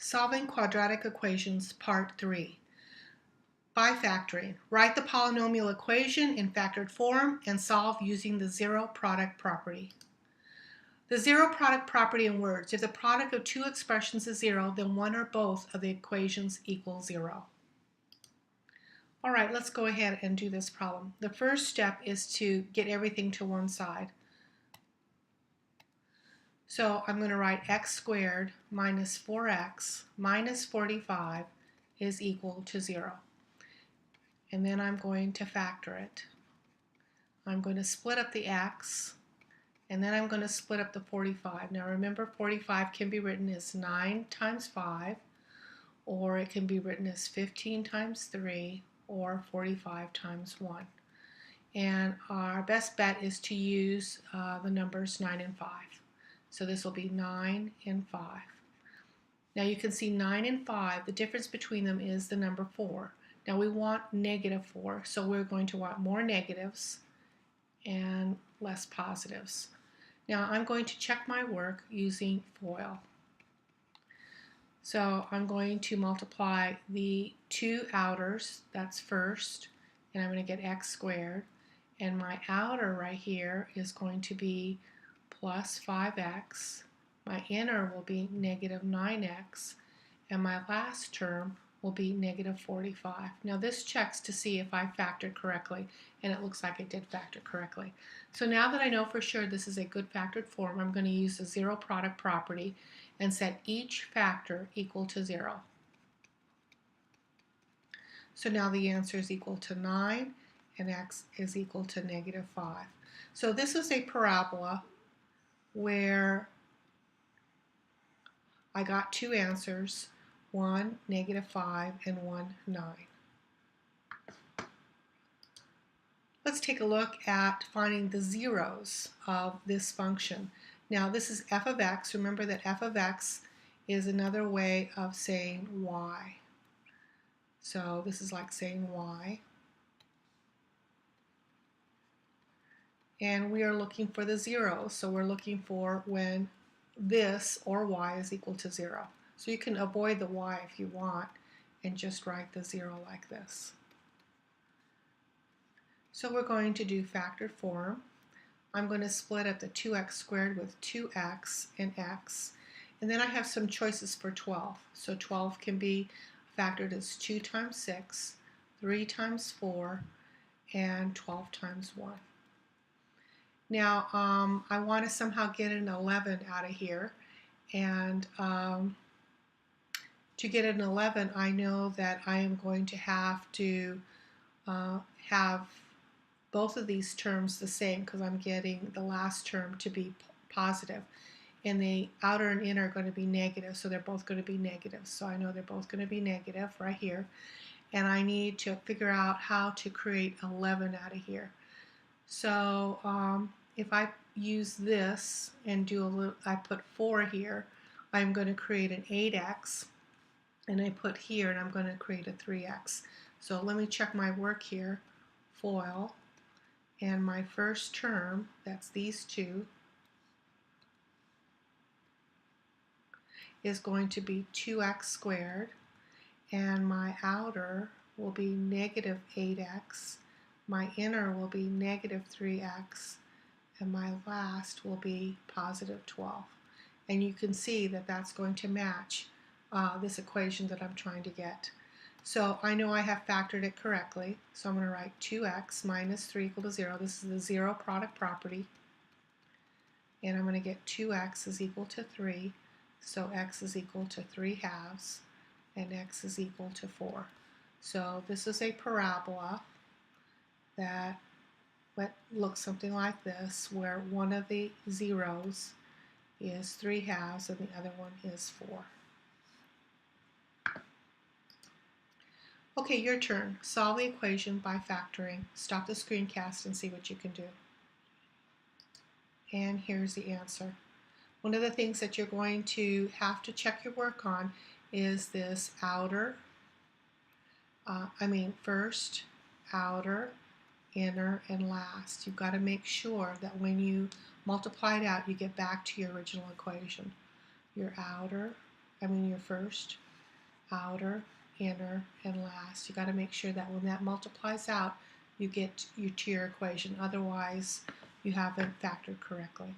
Solving quadratic equations, part 3. By factoring, write the polynomial equation in factored form and solve using the zero product property. The zero product property in words: if the product of two expressions is zero, then one or both of the equations equal zero. All right, let's go ahead and do this problem. The first step is to get everything to one side. So I'm going to write x squared minus 4x minus 45 is equal to 0. And then I'm going to factor it. I'm going to split up the x, and then I'm going to split up the 45. Now remember, 45 can be written as 9 times 5, or it can be written as 15 times 3, or 45 times 1. And our best bet is to use the numbers 9 and 5. So this will be 9 and 5. Now you can see 9 and 5, the difference between them is the number 4. Now we want negative 4, so we're going to want more negatives and less positives. Now I'm going to check my work using FOIL. So I'm going to multiply the two outers, that's first, and I'm going to get x squared. And my outer right here is going to be plus 5x. My inner will be negative 9x. And my last term will be negative 45. Now this checks to see if I factored correctly, and it looks like it did factor correctly. So now that I know for sure this is a good factored form, I'm going to use the zero product property and set each factor equal to 0. So now the answer is equal to 9, and x is equal to negative 5. So this is a parabola where I got two answers, one negative 5 and one 9. Let's take a look at finding the zeros of this function. Now this is f of x. Remember that f of x is another way of saying y. So this is like saying y. And we are looking for the zeros. So we're looking for when this or y is equal to 0. So you can avoid the y if you want and just write the 0 like this. So we're going to do factored form. I'm going to split up the 2x squared with 2x and x. And then I have some choices for 12. So 12 can be factored as 2 times 6, 3 times 4, and 12 times 1. Now I want to somehow get an 11 out of here. And to get an 11, I know that I am going to have to have both of these terms the same, because I'm getting the last term to be positive. And the outer and inner are going to be negative, so they're both going to be negative. So I know they're both going to be negative right here. And I need to figure out how to create 11 out of here. So if I use this and do a little, I put 4 here, I'm going to create an 8x. And I put here, and I'm going to create a 3x. So let me check my work here. FOIL. And my first term, that's these two, is going to be 2x squared. And my outer will be negative 8x. My inner will be negative 3x. And my last will be positive 12. And you can see that that's going to match this equation that I'm trying to get. So I know I have factored it correctly. So I'm going to write 2x minus 3 equal to 0. This is the zero product property. And I'm going to get 2x is equal to 3. So x is equal to 3 halves. And x is equal to 4. So this is a parabola that looks something like this, where one of the zeros is 3 halves and the other one is 4. Okay, your turn. Solve the equation by factoring. Stop the screencast and see what you can do. And here's the answer. One of the things that you're going to have to check your work on is this outer, first, outer, inner, and last. You've got to make sure that when you multiply it out, you get back to your original equation. Your outer your first, outer, inner, and last. You got to make sure that when that multiplies out, you get to your equation. Otherwise, you haven't factored correctly.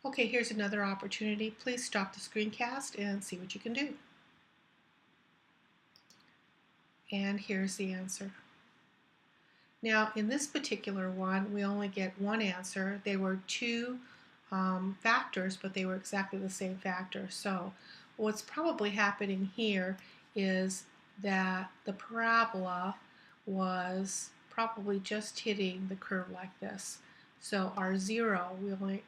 Okay, here's another opportunity. Please stop the screencast and see what you can do. And here's the answer. Now, in this particular one, we only get one answer. They were two factors, but they were exactly the same factor. So what's probably happening here is that the parabola was probably just hitting the curve like this. So our 0,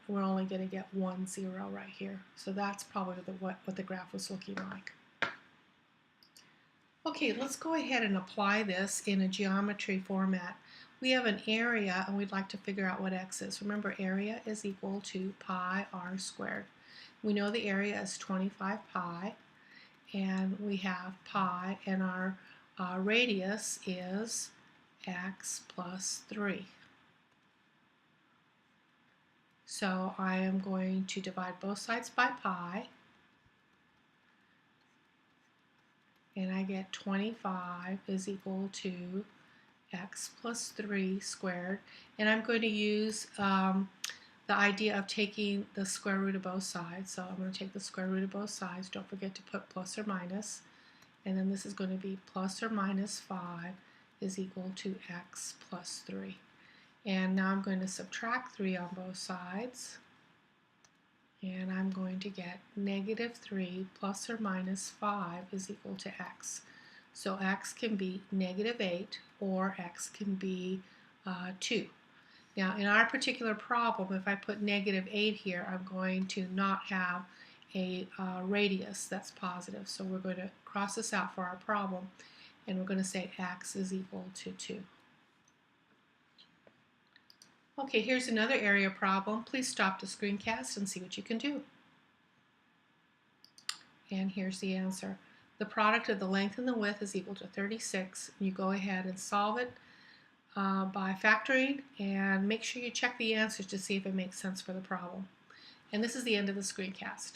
we're only going to get 1, 0 right here. So that's probably what the graph was looking like. Okay, let's go ahead and apply this in a geometry format. We have an area and we'd like to figure out what x is. Remember, area is equal to pi r squared. We know the area is 25 pi, and we have pi, and our radius is x plus 3. So I am going to divide both sides by pi, and I get 25 is equal to x plus 3 squared. And I'm going to use the idea of taking the square root of both sides. So I'm going to take the square root of both sides. Don't forget to put plus or minus. And then this is going to be plus or minus 5 is equal to x plus 3. And now I'm going to subtract 3 on both sides. And I'm going to get negative 3 plus or minus 5 is equal to x. So x can be negative 8 or x can be 2. Now in our particular problem, if I put negative 8 here, I'm going to not have a radius that's positive. So we're going to cross this out for our problem, and we're going to say x is equal to 2. Okay, here's another area problem. Please stop the screencast and see what you can do. And here's the answer. The product of the length and the width is equal to 36. You go ahead and solve it by factoring, and make sure you check the answers to see if it makes sense for the problem. And this is the end of the screencast.